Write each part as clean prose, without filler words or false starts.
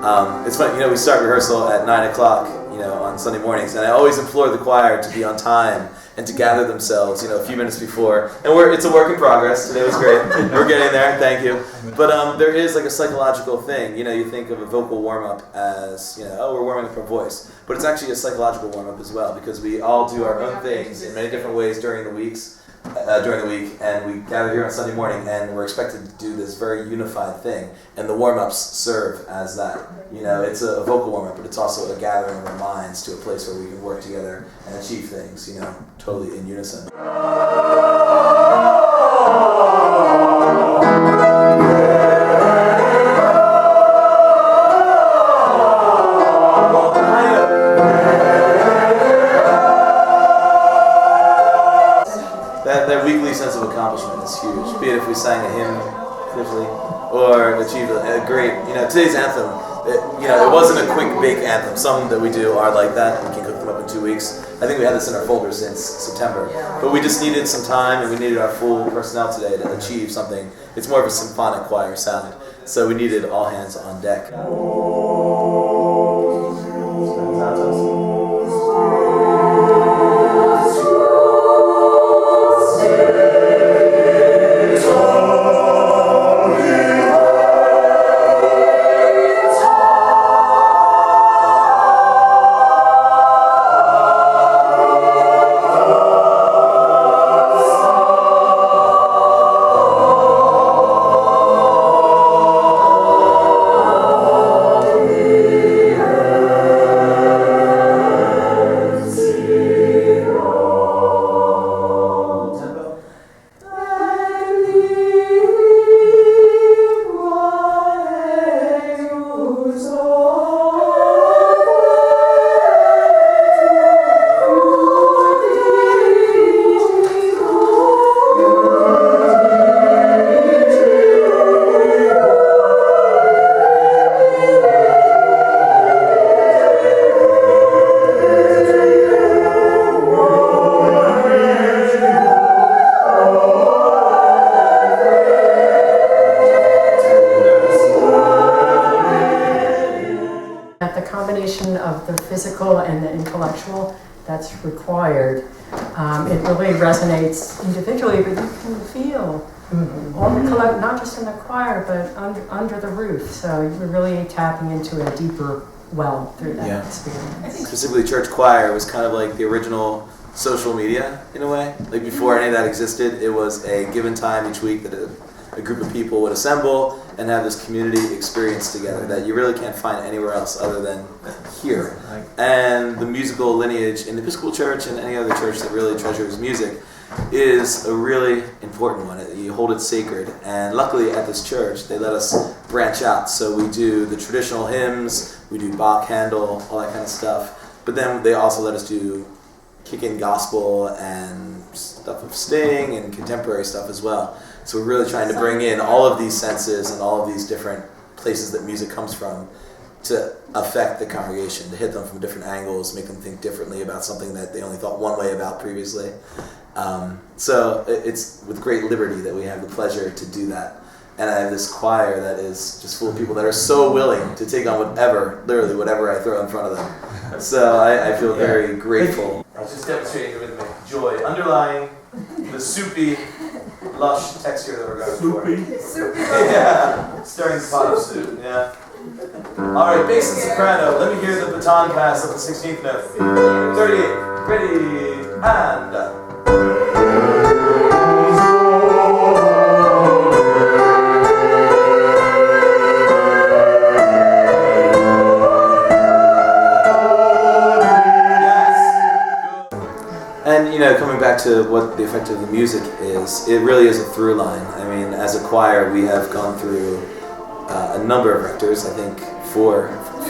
It's funny, we start rehearsal at 9 o'clock, on Sunday mornings, and I always implore the choir to be on time and to gather themselves, a few minutes before. And it's a work in progress. Today was great. We're getting there. Thank you. But there is like a psychological thing. You think of a vocal warm-up as, we're warming up our voice. But it's actually a psychological warm-up as well, because we all do our own things in many different ways during the week, and we gather here on Sunday morning, and we're expected to do this very unified thing. And the warm-ups serve as that. It's a vocal warm-up, but it's also a gathering of our minds to a place where we can work together and achieve things, totally in unison. That weekly sense of accomplishment is huge. Be it if we sang a hymn officially or achieved a great, today's anthem, it wasn't a quick bake anthem. Some that we do are like that, and we can cook them up in 2 weeks. I think we had this in our folder since September. But we just needed some time, and we needed our full personnel today to achieve something. It's more of a symphonic choir sound. So we needed all hands on deck. Of the physical and the intellectual that's required. It really resonates individually, but you can feel all the not just in the choir, but under the roof. So you're really tapping into a deeper well through that experience. I think specifically church choir was kind of like the original social media in a way. Like before any of that existed, it was a given time each week that a group of people would assemble and have this community experience together that you really can't find anywhere else other than here. And the musical lineage in the Episcopal Church and any other church that really treasures music is a really important one. You hold it sacred. And luckily at this church, they let us branch out. So we do the traditional hymns, we do Bach, Handel, all that kind of stuff. But then they also let us do kick-in gospel and stuff of Sting and contemporary stuff as well. So we're really trying to bring in all of these senses and all of these different places that music comes from to affect the congregation, to hit them from different angles, make them think differently about something that they only thought one way about previously. So it's with great liberty that we have the pleasure to do that. And I have this choir that is just full of people that are so willing to take on literally whatever I throw in front of them. So I feel very grateful. I was just demonstrating the rhythmic joy underlying the soupy, lush texture that we're going for. Soupy? Yeah, stirring the pot of soup, yeah. Alright, bass and soprano, let me hear the baton pass of the 16th note. 38, ready, and... And coming back to what the effect of the music is, it really is a through line. I mean, as a choir, we have gone through a number of rectors, I think, for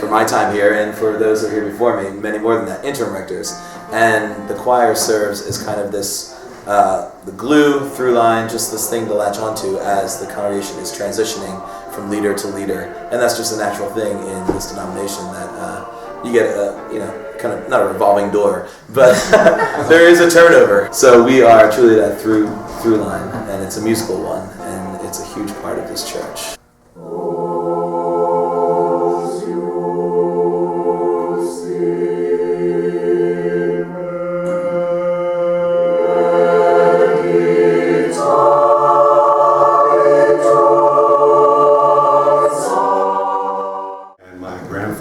my time here, and for those that are here before me, many more than that, interim rectors. And the choir serves as kind of this, the glue through line, just this thing to latch onto as the congregation is transitioning from leader to leader. And that's just a natural thing in this denomination that you get kind of, not a revolving door, but there is a turnover. So we are truly that through line, and it's a musical one, and it's a huge part of this church. Oh,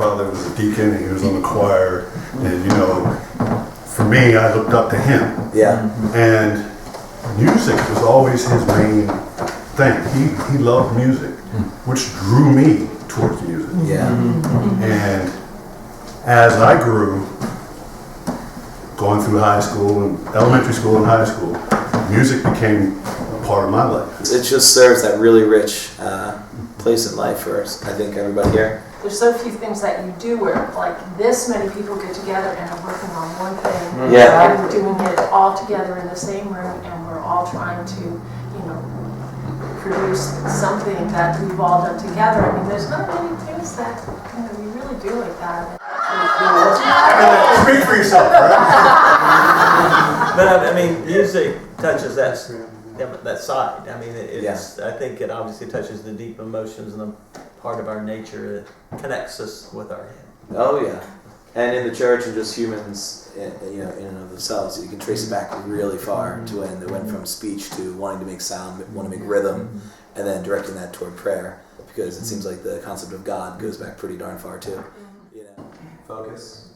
grandfather was a deacon and he was on the choir, and you know, for me, I looked up to him. Yeah. And music was always his main thing. He loved music, which drew me towards music. Yeah. And as I grew, going through high school and elementary school and high school, music became a part of my life. It just serves that really rich place in life for us, I think, everybody here. There's so few things that you do where like this many people get together and are working on one thing. Yeah. And doing it all together in the same room, and we're all trying to, you know, produce something that we've all done together. I mean, there's not many things that, you know, we really do like that. Speak for yourself, right? But I mean, music touches that side. I mean, it's. I think it obviously touches the deep emotions and the part of our nature. It connects us with our head. Oh yeah, and in the church and just humans, you know, in and of themselves, you can trace it back really far to when they went from speech to wanting to make sound, want to make rhythm, and then directing that toward prayer. Because it seems like the concept of God goes back pretty darn far too. You know, focus.